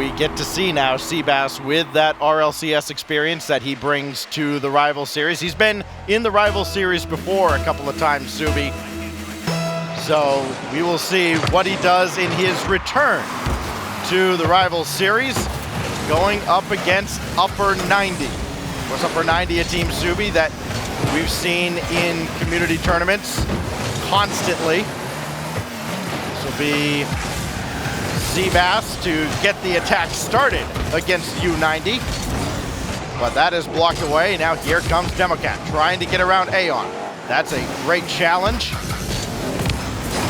we get to see now Seabass with that RLCS experience that he brings to the Rival Series. He's been in the Rival Series before a couple of times, Subi. So we will see what he does in his return to the Rival Series, going up against Upper 90. Of course, Upper 90, a team, Subi, that we've seen in community tournaments constantly. This will be Seabass to get the attack started against U90. But that is blocked away. Now here comes Democat trying to get around Aeon. That's a great challenge.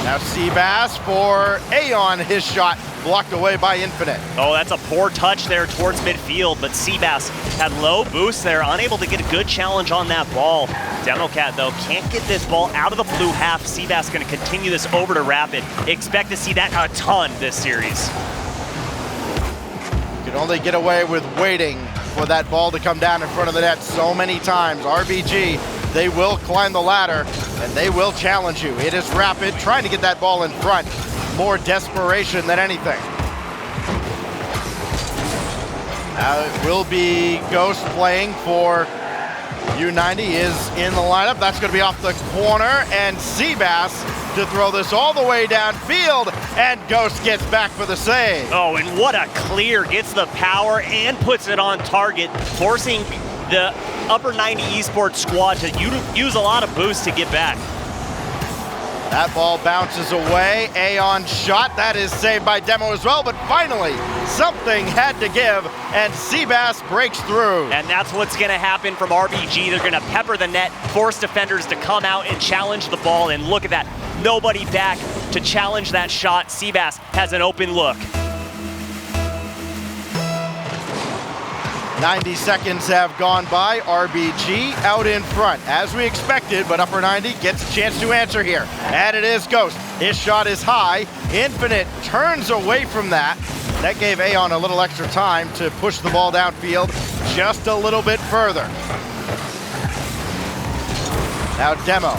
Now Seabass for Aeon, his shot blocked away by Infinite. Oh, that's a poor touch there towards midfield, but Seabass had low boost there, unable to get a good challenge on that ball. Democat, though, can't get this ball out of the blue half. Seabass going to continue this over to Rapid. Expect to see that a ton this series. You can only get away with waiting for that ball to come down in front of the net so many times. RBG, they will climb the ladder, and they will challenge you. It is Rapid trying to get that ball in front. More desperation than anything. Now it will be Ghost playing for U90 is in the lineup. That's going to be off the corner, and Seabass to throw this all the way downfield, and Ghost gets back for the save. Oh, and what a clear. Gets the power and puts it on target, forcing the Upper 90 eSports squad to use a lot of boost to get back. That ball bounces away. Aeon shot. That is saved by Demo as well, but finally, something had to give, and Seabass breaks through. And that's what's going to happen from RBG. They're going to pepper the net, force defenders to come out and challenge the ball, and look at that. Nobody back to challenge that shot. Seabass has an open look. 90 seconds have gone by. RBG out in front, as we expected, but Upper 90 gets a chance to answer here. And it is Ghost. His shot is high. Infinite turns away from that. That gave Aeon a little extra time to push the ball downfield just a little bit further. Now Demo,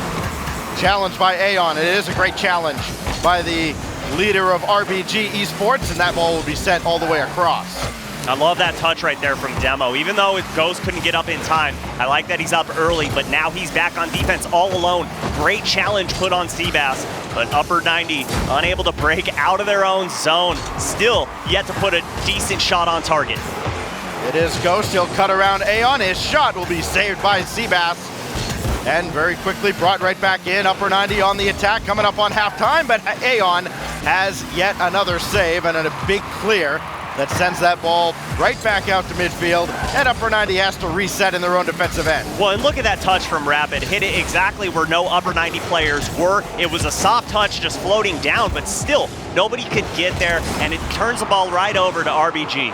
challenged by Aeon. It is a great challenge by the leader of RBG eSports, and that ball will be sent all the way across. I love that touch right there from Demo. Even though Ghost couldn't get up in time, I like that he's up early, but now he's back on defense all alone. Great challenge put on Seabass, but Upper 90 unable to break out of their own zone. Still yet to put a decent shot on target. It is Ghost. He'll cut around Aeon. His shot will be saved by Seabass, and very quickly brought right back in. Upper 90 on the attack, coming up on halftime, but Aeon has yet another save and a big clear that sends that ball right back out to midfield, and Upper 90 has to reset in their own defensive end. Well, and look at that touch from Rapid. Hit it exactly where no Upper 90 players were. It was a soft touch just floating down, but still, nobody could get there, and it turns the ball right over to RBG.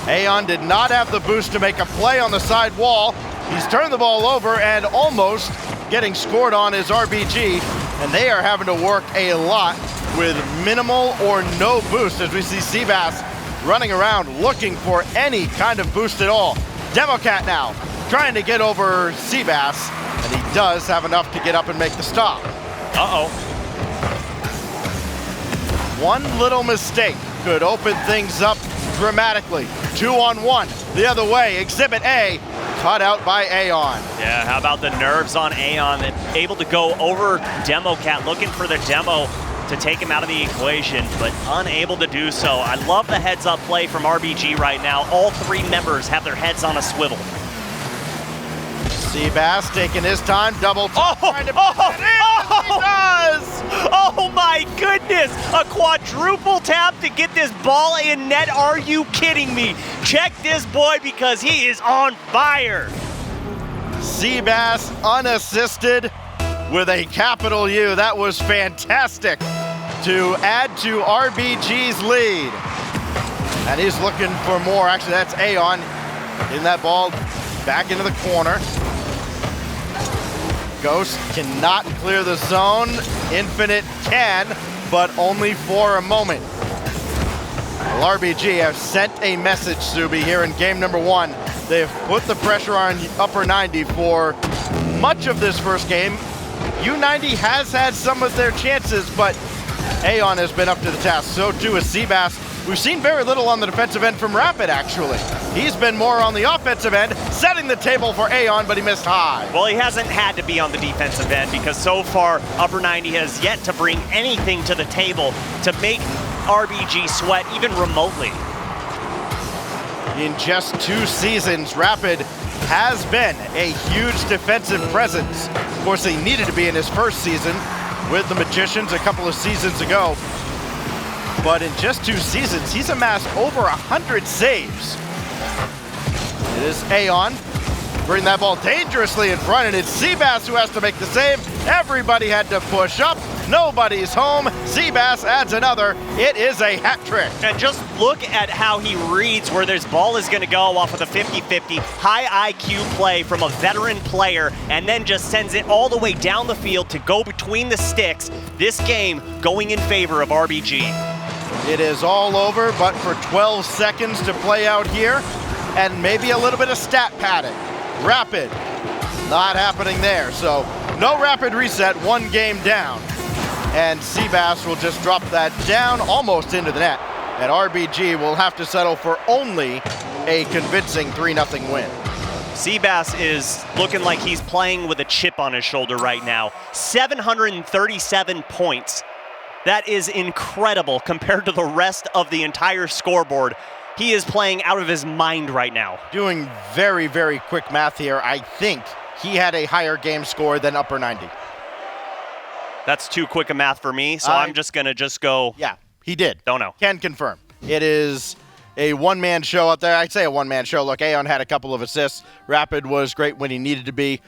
Aeon did not have the boost to make a play on the side wall. He's turned the ball over, and almost getting scored on is RBG, and they are having to work a lot with minimal or no boost, as we see Seabass running around looking for any kind of boost at all. Democat now trying to get over Seabass, and he does have enough to get up and make the stop. Uh-oh. One little mistake could open things up dramatically. 2-on-1 the other way. Exhibit A cut out by Aeon. Yeah, how about the nerves on Aeon, that able to go over Democat, looking for the Demo to take him out of the equation, but unable to do so. I love the heads-up play from RBG right now. All three members have their heads on a swivel. Seabass taking his time, double trying to he does! Oh my goodness! A quadruple tap to get this ball in net. Are you kidding me? Check this boy, because he is on fire. Seabass unassisted with a capital U. That was fantastic to add to RBG's lead. And he's looking for more. Actually, that's Aeon in that ball back into the corner. Ghost cannot clear the zone. Infinite can, but only for a moment. Well, RBG have sent a message, Subi, here in game number 1. They've put the pressure on Upper 90 for much of this first game. U90 has had some of their chances, but Aeon has been up to the task. So too is Seabass we've seen very little on the defensive end from Rapid, actually. He's been more on the offensive end, setting the table for Aeon, but he missed high. Well, he hasn't had to be on the defensive end because so far, Upper 90 has yet to bring anything to the table to make RBG sweat even remotely. In just 2 seasons, Rapid has been a huge defensive presence. Of course, he needed to be in his first season with the Magicians a couple of seasons ago. But in just 2 seasons, he's amassed over 100 saves. It is Aeon. Bring that ball dangerously in front, and it's Seabass who has to make the save. Everybody had to push up. Nobody's home. Seabass adds another. It is a hat trick. And just look at how he reads where this ball is going to go off of the 50-50. High IQ play from a veteran player, and then just sends it all the way down the field to go between the sticks. This game going in favor of RBG. It is all over, but for 12 seconds to play out here, and maybe a little bit of stat padding. Rapid, not happening there. So no rapid reset, 1 game down. And Seabass will just drop that down almost into the net. And RBG will have to settle for only a convincing 3-0 win. Seabass is looking like he's playing with a chip on his shoulder right now. 737 points. That is incredible compared to the rest of the entire scoreboard. He is playing out of his mind right now. Doing very, very quick math here. I think he had a higher game score than Upper 90. That's too quick a math for me, so I'm just going to go. Yeah, he did. Don't know. Can confirm. It is a one-man show out there. I'd say a one-man show. Look, Aeon had a couple of assists. Rapid was great when he needed to be.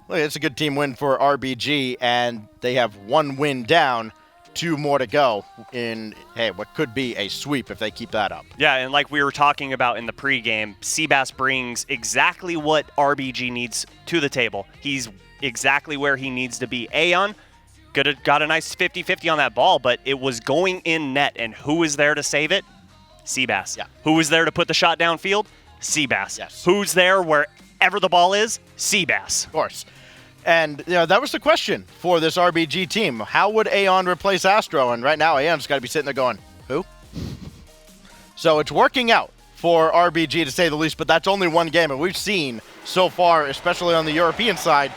Look, it's a good team win for RBG, and they have 1 win down. 2 more to go in, hey, what could be a sweep if they keep that up. Yeah, and like we were talking about in the pregame, Seabass brings exactly what RBG needs to the table. He's exactly where he needs to be. Aeon got a nice 50-50 on that ball, but it was going in net, and who was there to save it? Seabass. Yeah. Who was there to put the shot downfield? Seabass. Yes. Who's there wherever the ball is? Seabass. Of course. And that was the question for this RBG team. How would Aeon replace Astro? And right now, Aeon's got to be sitting there going, who? So it's working out for RBG, to say the least, but that's only 1 game. And we've seen so far, especially on the European side,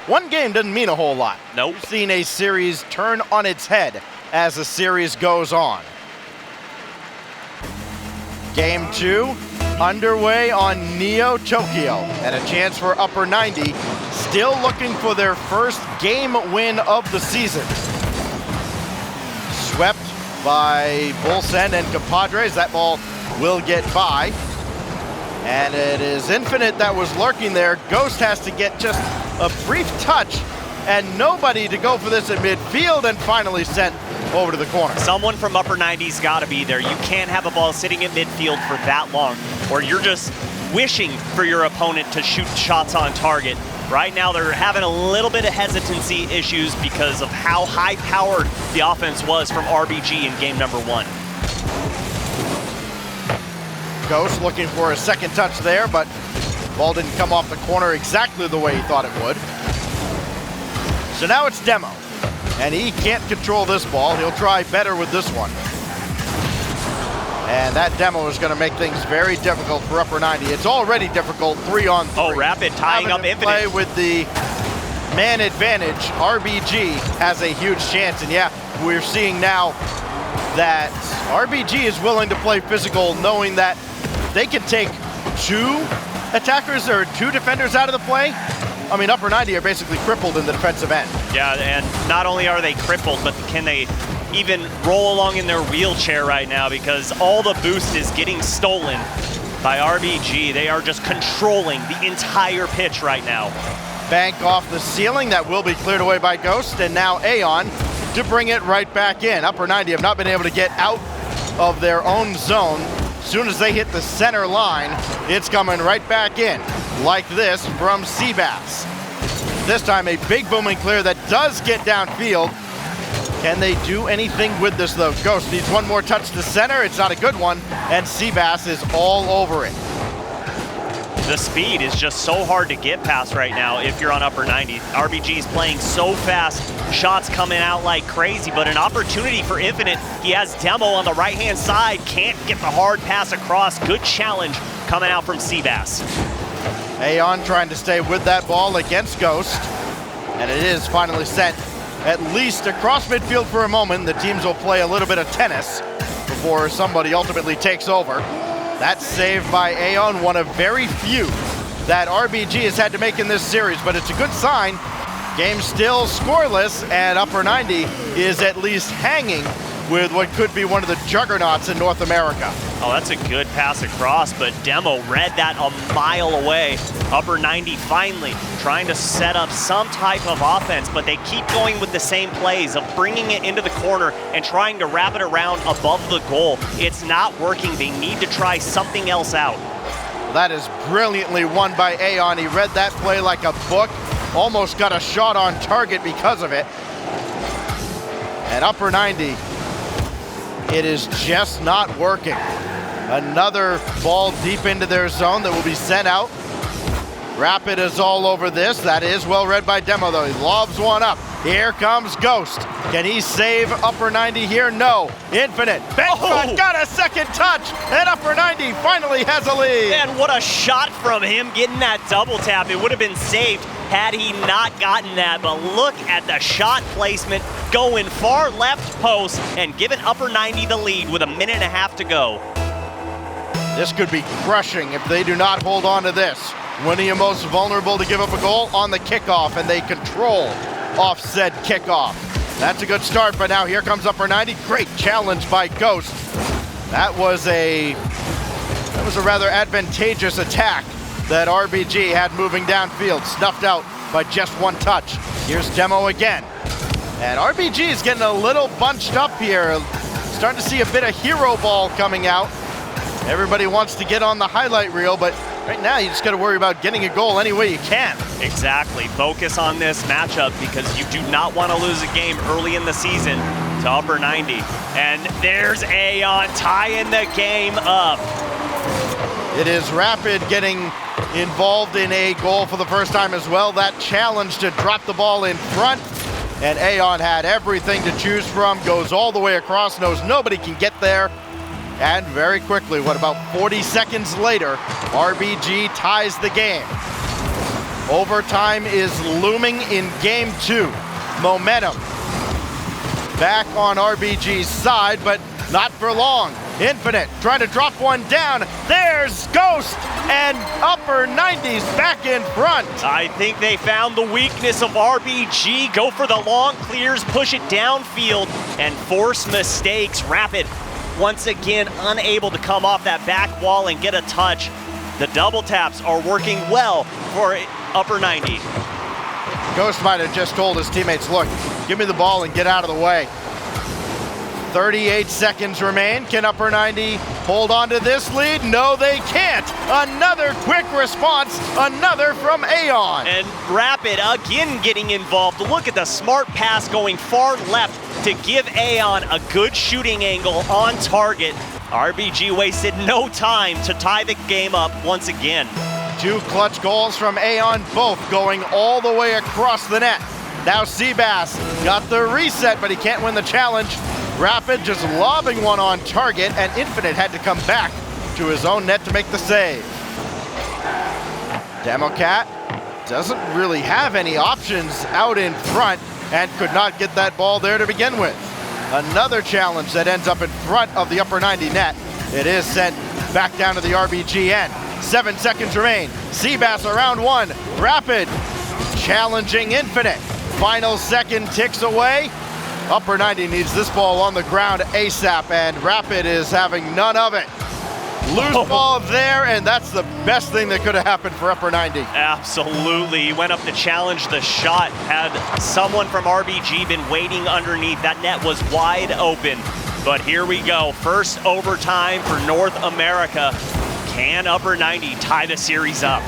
1 game doesn't mean a whole lot. Nope. We've seen a series turn on its head as the series goes on. Game 2 underway on Neo Tokyo, and a chance for Upper 90, still looking for their first game win of the season. Swept by Bolsen and Compadres. That ball will get by. And it is Infinite that was lurking there. Ghost has to get just a brief touch, and nobody to go for this at midfield, and finally sent over to the corner. Someone from Upper 90's got to be there. You can't have a ball sitting at midfield for that long, or you're just wishing for your opponent to shoot shots on target. Right now, they're having a little bit of hesitancy issues because of how high-powered the offense was from RBG in game number 1. Ghost looking for a second touch there, but ball didn't come off the corner exactly the way he thought it would. So now it's Demo, and he can't control this ball. He'll try better with this one. And that Demo is going to make things very difficult for Upper 90. It's already difficult 3-on-3. Oh, Rapid tying up Infinite. Play with the man advantage. RBG has a huge chance, and yeah, we're seeing now that RBG is willing to play physical, knowing that they can take 2 attackers or 2 defenders out of the play. I mean, Upper 90 are basically crippled in the defensive end. Yeah, and not only are they crippled, but can they even roll along in their wheelchair right now, because all the boost is getting stolen by RBG. They are just controlling the entire pitch right now. Bank off the ceiling, that will be cleared away by Ghost, and now Aeon to bring it right back in. Upper 90 have not been able to get out of their own zone. As soon as they hit the center line, it's coming right back in, like this from Seabass. This time a big booming clear that does get downfield. Can they do anything with this though? Ghost needs 1 more touch to center. It's not a good one, and Seabass is all over it. The speed is just so hard to get past right now if you're on upper 90. RBG is playing so fast, shots coming out like crazy, but an opportunity for Infinite. He has Demo on the right-hand side, can't get the hard pass across. Good challenge coming out from Seabass. Aeon trying to stay with that ball against Ghost, and it is finally sent at least across midfield for a moment. The teams will play a little bit of tennis before somebody ultimately takes over. That's saved by Aeon, one of very few that RBG has had to make in this series, but it's a good sign. Game still scoreless, and upper 90 is at least hanging with what could be one of the juggernauts in North America. Oh, that's a good pass across, but Demo read that a mile away. Upper 90 finally trying to set up some type of offense, but they keep going with the same plays of bringing it into the corner and trying to wrap it around above the goal. It's not working. They need to try something else out. That is brilliantly won by Aeon. He read that play like a book, almost got a shot on target because of it. And upper 90, it is just not working. Another ball deep into their zone that will be sent out. Rapid is all over this. That is well read by Demo, though. He lobs one up. Here comes Ghost. Can he save upper 90 here? No. Infinite. Benchshot got a second touch, and upper 90 finally has a lead. And what a shot from him getting that double tap. It would have been saved had he not gotten that, but look at the shot placement going far left post and giving upper 90 the lead with a minute and a half to go. This could be crushing if they do not hold on to this. When are you most vulnerable to give up a goal? On the kickoff, and they control off said kickoff. That's a good start, but now here comes upper 90. Great challenge by Ghost. That was a rather advantageous attack that RBG had moving downfield, snuffed out by just one touch. Here's Demo again. And RBG is getting a little bunched up here. Starting to see a bit of hero ball coming out. Everybody wants to get on the highlight reel, but right now you just got to worry about getting a goal any way you can. Exactly. Focus on this matchup because you do not want to lose a game early in the season to upper 90. And there's Aeon tying the game up. It is Rapid getting involved in a goal for the first time as well. That challenge to drop the ball in front, and Aeon had everything to choose from, goes all the way across, knows nobody can get there, and very quickly, about 40 seconds later, RBG ties the game. Overtime is looming in game 2. Momentum back on RBG's side, but not for long. Infinite trying to drop one down. There's Ghost, and upper 90s back in front. I think they found the weakness of RBG. Go for the long clears, push it downfield, and force mistakes. Rapid, once again, unable to come off that back wall and get a touch. The double taps are working well for upper 90. Ghost might have just told his teammates, look, give me the ball and get out of the way. 38 seconds remain. Can upper 90 hold on to this lead? No, they can't. Another quick response, another from Aeon. And Rapid again getting involved. Look at the smart pass going far left to give Aeon a good shooting angle on target. RBG wasted no time to tie the game up once again. 2 clutch goals from Aeon, both going all the way across the net. Now Seabass got the reset, but he can't win the challenge. Rapid just lobbing one on target, and Infinite had to come back to his own net to make the save. Democat doesn't really have any options out in front and could not get that ball there to begin with. Another challenge that ends up in front of the upper 90 net. It is sent back down to the RBG end. 7 seconds remain. Seabass around one. Rapid challenging Infinite. Final second ticks away. Upper 90 needs this ball on the ground ASAP, and Rapid is having none of it. Loose ball there, and that's the best thing that could have happened for upper 90. Absolutely. He went up to challenge the shot. Had someone from RBG been waiting underneath, that net was wide open. But here we go. First overtime for North America. Can upper 90 tie the series up?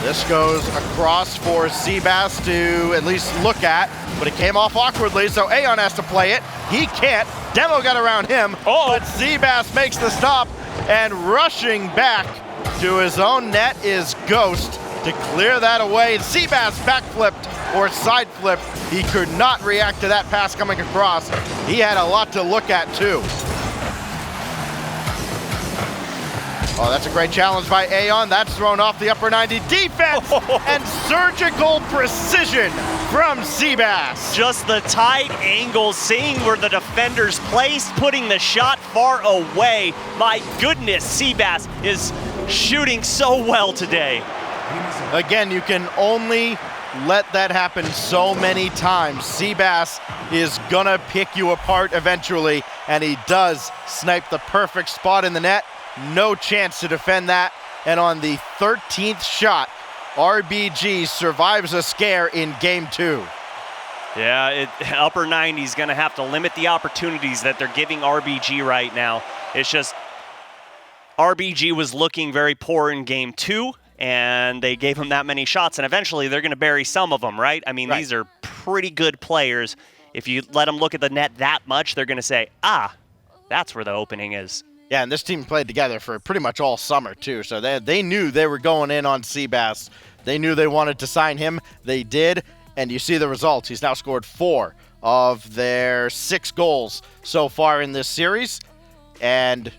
This goes across for Seabass to at least look at, but it came off awkwardly, so Aeon has to play it. He can't. Demo got around him, but Seabass makes the stop, and rushing back To his own net is Ghost to clear that away. And Seabass backflipped or side flipped. He could not react to that pass coming across. He had a lot to look at too. Oh, that's a great challenge by Aeon. That's thrown off the upper 90 defense and surgical precision from Seabass. Just the tight angle, seeing where the defender's placed, putting the shot far away. My goodness, Seabass is shooting so well today. Again, you can only let that happen so many times. Seabass is gonna pick you apart eventually, and he does snipe the perfect spot in the net. No chance to defend that. And on the 13th shot, RBG survives a scare in game 2. Yeah, upper 90's gonna have to limit the opportunities that they're giving RBG right now. It's just, RBG was looking very poor in game 2, and they gave him that many shots, and eventually they're gonna bury some of them, right? I mean, These are pretty good players. If you let them look at the net that much, they're gonna say, that's where the opening is. Yeah, and this team played together for pretty much all summer, too. So they knew they were going in on Seabass. They knew they wanted to sign him. They did, and you see the results. He's now scored 4 of their 6 goals so far in this series, and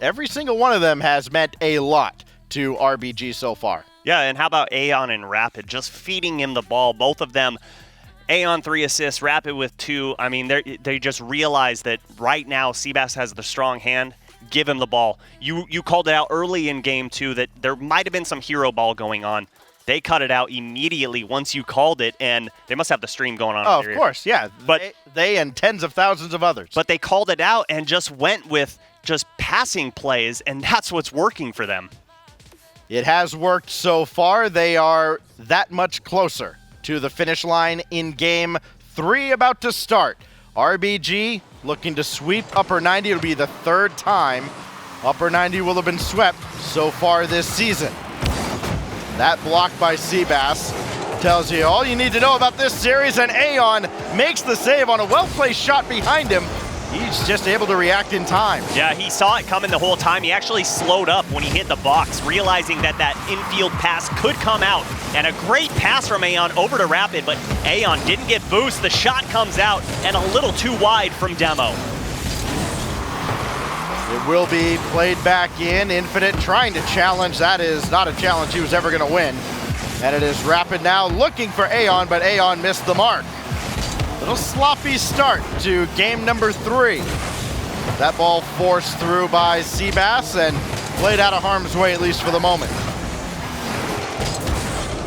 every single one of them has meant a lot to RBG so far. Yeah, and how about Aeon and Rapid? Just feeding him the ball, both of them. Aeon 3 assists, Rapid with 2. I mean, they just realize that right now Seabass has the strong hand. Give him the ball. You called it out early in game 2 that there might have been some hero ball going on. They cut it out immediately once you called it, and they must have the stream going on. Oh, of course, yeah. But they and tens of thousands of others. But they called it out and just went with just passing plays, and that's what's working for them. It has worked so far. They are that much closer to the finish line in game 3 about to start. RBG looking to sweep upper 90. It'll be the 3rd time upper 90 will have been swept so far this season. That block by Seabass tells you all you need to know about this series, and Aeon makes the save on a well-placed shot behind him. He's just able to react in time. Yeah, he saw it coming the whole time. He actually slowed up when he hit the box, realizing that that infield pass could come out. And a great pass from Aeon over to Rapid, but Aeon didn't get boost. The shot comes out and a little too wide from Demo. It will be played back in. Infinite trying to challenge. That is not a challenge he was ever going to win. And it is Rapid now looking for Aeon, but Aeon missed the mark. Little sloppy start to game number 3. That ball forced through by Seabass and played out of harm's way, at least for the moment.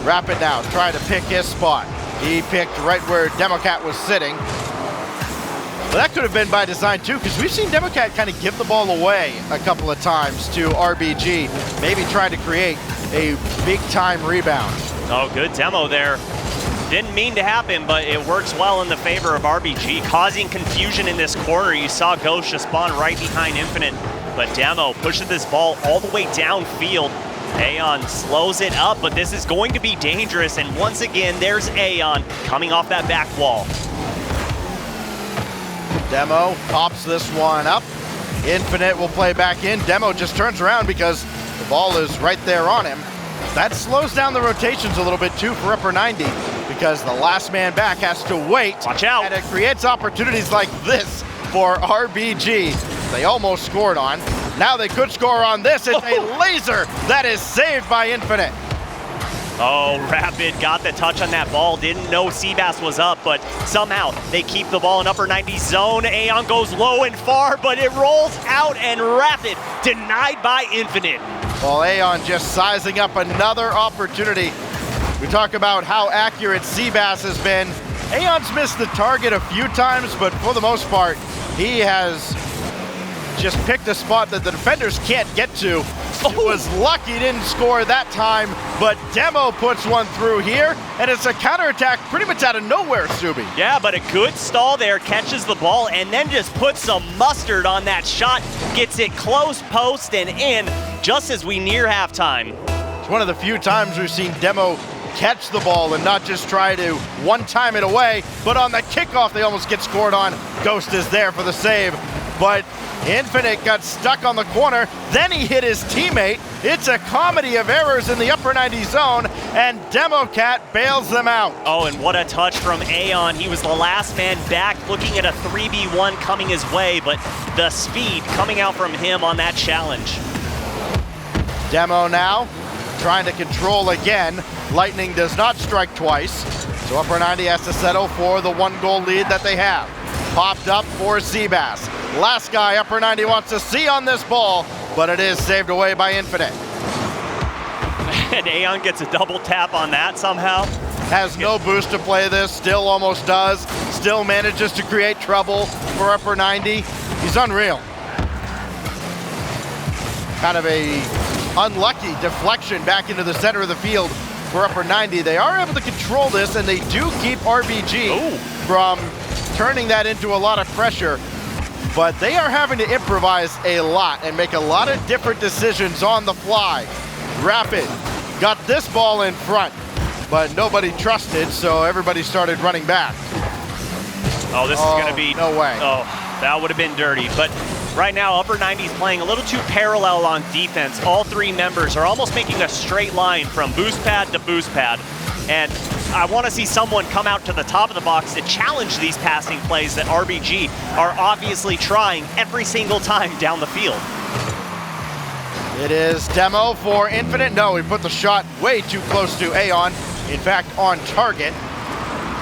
Rapid now trying to pick his spot. He picked right where Democat was sitting. But that could have been by design too, because we've seen Democat kind of give the ball away a couple of times to RBG, maybe trying to create a big-time rebound. Oh, good demo there. Didn't mean to happen, but it works well in the favor of RBG, causing confusion in this corner. You saw Ghost just spawn right behind Infinite, but Demo pushes this ball all the way downfield. Aeon slows it up, but this is going to be dangerous, and once again, there's Aeon coming off that back wall. Demo pops this one up. Infinite will play back in. Demo just turns around because the ball is right there on him. That slows down the rotations a little bit too for upper 90, because the last man back has to wait. Watch out. And it creates opportunities like this for RBG. They almost scored on. Now they could score on this. It's a laser that is saved by Infinite. Oh, Rapid got the touch on that ball. Didn't know Seabass was up, but somehow they keep the ball in upper 90 zone. Aeon goes low and far, but it rolls out, and Rapid denied by Infinite. Well, Aeon just sizing up another opportunity. We talk about how accurate Seabass has been. Aeon's missed the target a few times, but for the most part, he has just picked a spot that the defenders can't get to. It was lucky he didn't score that time, but Demo puts one through here, and it's a counterattack pretty much out of nowhere, Subi. Yeah, but a good stall there, catches the ball, and then just puts some mustard on that shot, gets it close post and in, just as we near halftime. It's one of the few times we've seen Demo catch the ball and not just try to one-time it away, but on the kickoff they almost get scored on. Ghost is there for the save. but Infinite got stuck on the corner, then he hit his teammate. It's a comedy of errors in the upper 90 zone, and Democat bails them out. Oh, and what a touch from Aeon. He was the last man back, looking at a 3v1 coming his way, but the speed coming out from him on that challenge. Demo now trying to control again. Lightning does not strike twice, so upper 90 has to settle for the 1-goal lead that they have. Popped up for Seabass. Last guy upper 90 wants to see on this ball, but it is saved away by Infinite. And Aeon gets a double tap on that somehow. Has no boost to play this, still almost does, still manages to create trouble for upper 90. He's unreal. Kind of a unlucky deflection back into the center of the field for upper 90. They are able to control this, and they do keep RBG from turning that into a lot of pressure, but they are having to improvise a lot and make a lot of different decisions on the fly. Rapid got this ball in front, but nobody trusted, so everybody started running back. Oh, this is going to be... No way. Oh, that would have been dirty, but right now, upper 90's playing a little too parallel on defense. All three members are almost making a straight line from boost pad to boost pad. And I want to see someone come out to the top of the box to challenge these passing plays that RBG are obviously trying every single time down the field. It is Demo for Infinite. No, he put the shot way too close to Aeon. In fact, on target.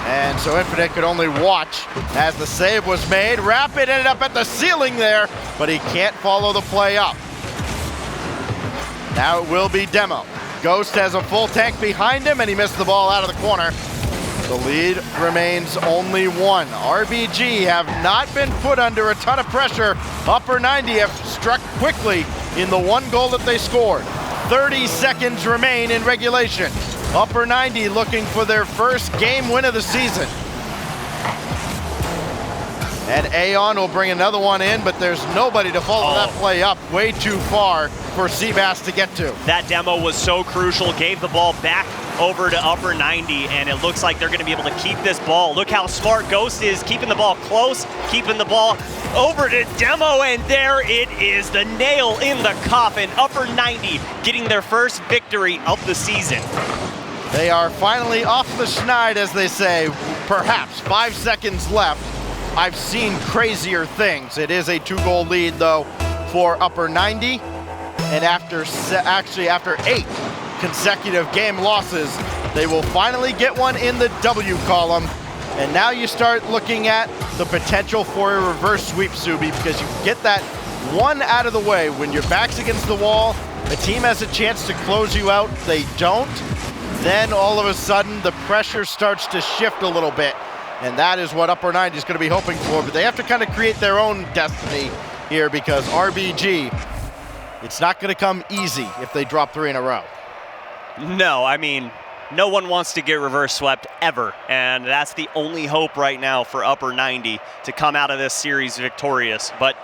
And so Infinite could only watch as the save was made. Rapid ended up at the ceiling there, but he can't follow the play up. Now it will be Demo. Ghost has a full tank behind him, and he missed the ball out of the corner. The lead remains only 1. RBG have not been put under a ton of pressure. Upper 90 have struck quickly in the 1 goal that they scored. 30 seconds remain in regulation. Upper 90 looking for their first game win of the season. And Aeon will bring another one in, but there's nobody to follow that play up. Way too far for Seabass to get to. That demo was so crucial, gave the ball back over to upper 90, and it looks like they're going to be able to keep this ball. Look how smart Ghost is, keeping the ball close, keeping the ball over to Demo, and there it is, the nail in the coffin. Upper 90 getting their first victory of the season. They are finally off the schneid, as they say. Perhaps 5 seconds left. I've seen crazier things. It is a 2-goal lead, though, for upper 90. And after 8 consecutive game losses, they will finally get one in the W column. And now you start looking at the potential for a reverse sweep, Subi, because you get that one out of the way. When your back's against the wall, a team has a chance to close you out. They don't. Then all of a sudden, the pressure starts to shift a little bit. And that is what upper 90 is going to be hoping for. But they have to kind of create their own destiny here, because RBG, it's not going to come easy if they drop 3 in a row. No, I mean, no one wants to get reverse swept ever. And that's the only hope right now for upper 90 to come out of this series victorious. But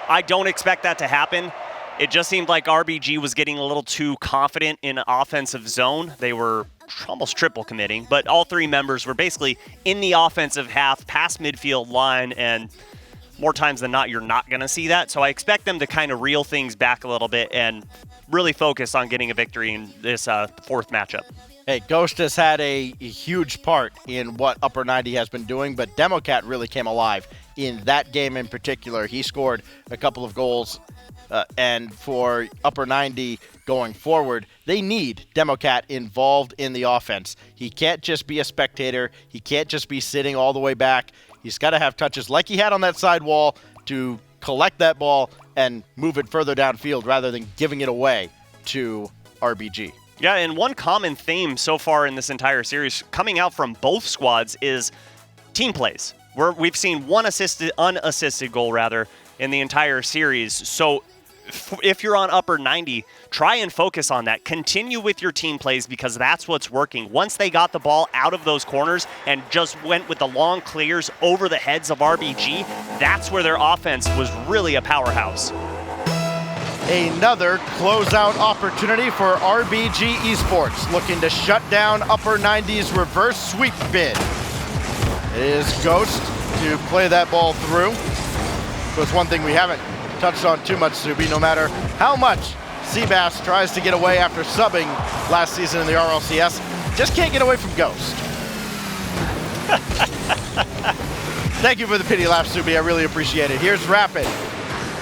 I don't expect that to happen. It just seemed like RBG was getting a little too confident in offensive zone. They were almost triple committing, but all 3 members were basically in the offensive half, past midfield line, and more times than not, you're not going to see that. So I expect them to kind of reel things back a little bit and really focus on getting a victory in this 4th matchup. Hey, Ghost has had a huge part in what upper 90 has been doing, but Democat really came alive in that game in particular. He scored a couple of goals. And for upper 90 going forward, they need Democat involved in the offense. He can't just be a spectator. He can't just be sitting all the way back. He's got to have touches like he had on that side wall to collect that ball and move it further downfield rather than giving it away to RBG. Yeah, and one common theme so far in this entire series coming out from both squads is team plays, where we've seen one unassisted goal in the entire series. So if you're on upper 90, try and focus on that. Continue with your team plays, because that's what's working. Once they got the ball out of those corners and just went with the long clears over the heads of RBG, that's where their offense was really a powerhouse. Another closeout opportunity for RBG eSports, looking to shut down upper 90's reverse sweep bid. It is Ghost to play that ball through. was one thing we haven't touched on too much, Subi. No matter how much Seabass tries to get away after subbing last season in the RLCS, just can't get away from Ghost. Thank you for the pity laugh, Subi. I really appreciate it. Here's Rapid.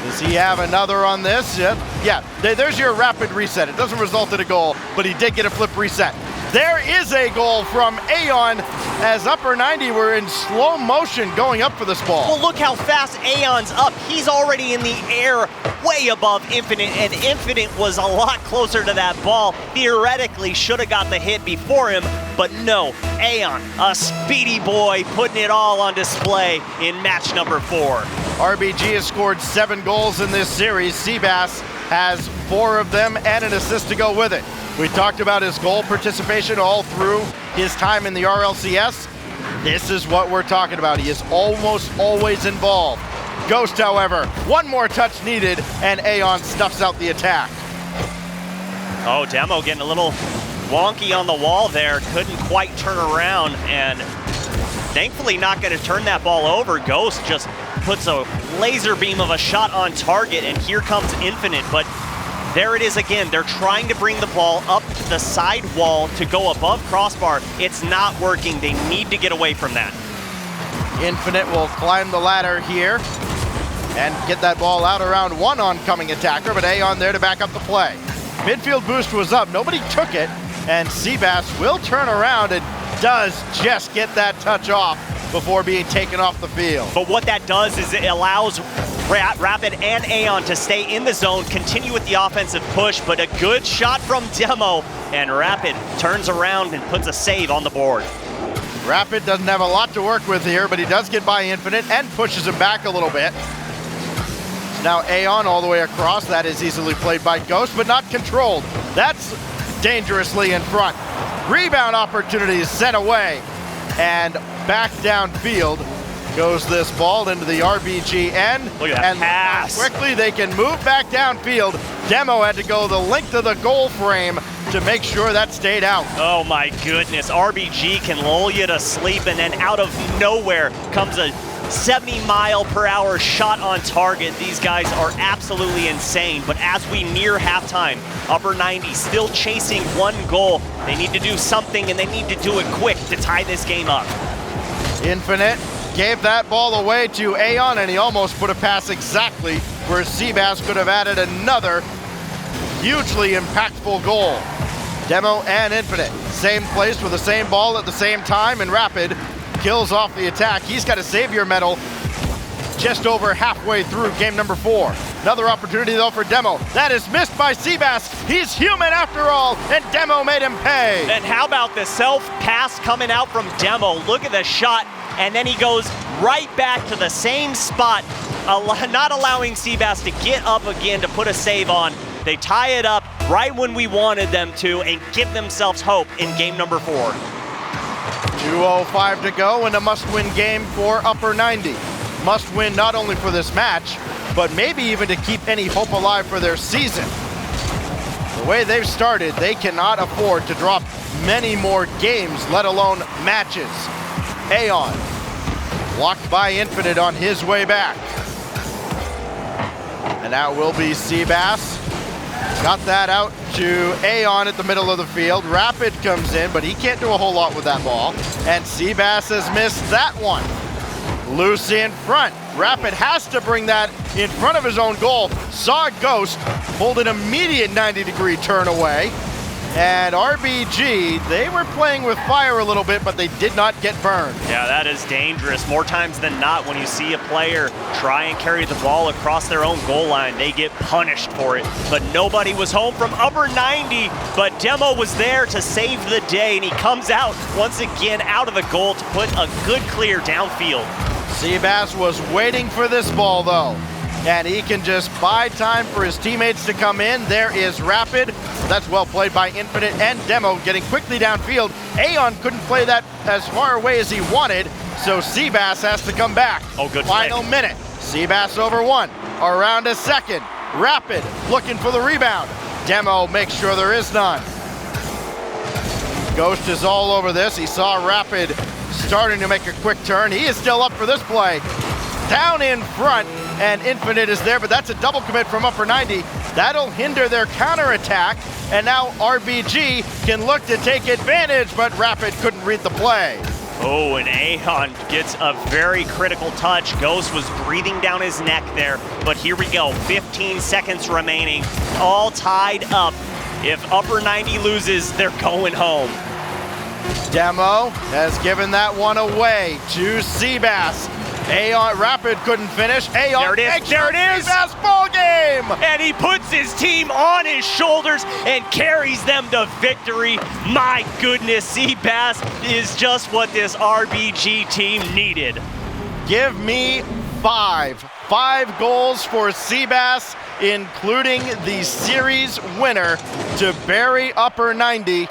Does he have another on this? Yep. Yeah, there's your Rapid reset. It doesn't result in a goal, but he did get a flip reset. There is a goal from Aeon as Upper 90 were in slow motion going up for this ball. Well, look how fast Aeon's up. He's already in the air way above Infinite, and Infinite was a lot closer to that ball. Theoretically, should have got the hit before him, but no. Aeon, a speedy boy, putting it all on display in match number 4. RBG has scored 7 goals in this series. Seabass has 4 of them and an assist to go with it. We talked about his goal participation all through his time in the RLCS. This is what we're talking about. He is almost always involved. Ghost, however, one more touch needed, and Aeon stuffs out the attack. Oh, Demo getting a little wonky on the wall there. Couldn't quite turn around, and thankfully not going to turn that ball over. Ghost just puts a laser beam of a shot on target, and here comes Infinite. But there it is again. They're trying to bring the ball up the side wall to go above crossbar. It's not working. They need to get away from that. Infinite will climb the ladder here and get that ball out around one oncoming attacker, but Aeon there to back up the play. Midfield boost was up. Nobody took it, and Seabass will turn around and does just get that touch off before being taken off the field. But what that does is it allows Rapid and Aeon to stay in the zone, continue with the offensive push, but a good shot from Demo, and Rapid turns around and puts a save on the board. Rapid doesn't have a lot to work with here, but he does get by Infinite and pushes him back a little bit. Now Aeon all the way across. That is easily played by Ghost, but not controlled. That's dangerously in front. Rebound opportunity is sent away, and back downfield goes this ball into the RBG end. Look at that pass. Quickly they can move back downfield. Demo had to go the length of the goal frame to make sure that stayed out. Oh my goodness, RBG can lull you to sleep, and then out of nowhere comes a 70-mile-per-hour shot on target. These guys are absolutely insane, but as we near halftime, Upper 90 still chasing 1 goal. They need to do something, and they need to do it quick to tie this game up. Infinite gave that ball away to Aeon, and he almost put a pass exactly where Seabass could have added another hugely impactful goal. Demo and Infinite, same place with the same ball at the same time, and Rapid kills off the attack. He's got a savior medal just over halfway through game number 4. Another opportunity though for Demo. That is missed by Seabass. He's human after all, and Demo made him pay. And how about the self-pass coming out from Demo? Look at the shot, and then he goes right back to the same spot, not allowing Seabass to get up again to put a save on. They tie it up right when we wanted them to and give themselves hope in game number 4. 2:05 to go in a must-win game for Upper 90. Must win not only for this match, but maybe even to keep any hope alive for their season. The way they've started, they cannot afford to drop many more games, let alone matches. Aeon, blocked by Infinite on his way back. And that will be Seabass. Got that out to Aeon at the middle of the field. Rapid comes in, but he can't do a whole lot with that ball. And Seabass has missed that one. Loose in front. Rapid has to bring that in front of his own goal. Saw Ghost, pulled an immediate 90-degree turn away. And RBG, they were playing with fire a little bit, but they did not get burned. Yeah, that is dangerous. More times than not, when you see a player try and carry the ball across their own goal line, they get punished for it. But nobody was home from Upper 90, but Demo was there to save the day, and he comes out once again out of the goal to put a good clear downfield. Seabass was waiting for this ball, though, and he can just buy time for his teammates to come in. There is Rapid. That's well played by Infinite and Demo, getting quickly downfield. Aeon couldn't play that as far away as he wanted, so Seabass has to come back. Oh, good Final play. minute. Seabass over 1, around a second. Rapid looking for the rebound. Demo makes sure there is none. Ghost is all over this. He saw Rapid starting to make a quick turn. He is still up for this play. down in front, and Infinite is there, but that's a double commit from Upper 90. That'll hinder their counterattack, and now RBG can look to take advantage, but Rapid couldn't read the play. Oh, and Ahon gets a very critical touch. Ghost was breathing down his neck there, but here we go, 15 seconds remaining, all tied up. If Upper 90 loses, they're going home. Demo has given that one away to Seabass. Aeon Rapid couldn't finish. Aeon, there it is, there it is! Seabass ball game! And he puts his team on his shoulders and carries them to victory. My goodness, Seabass is just what this RBG team needed. Give me 5. 5 goals for Seabass, including the series winner to bury Upper 90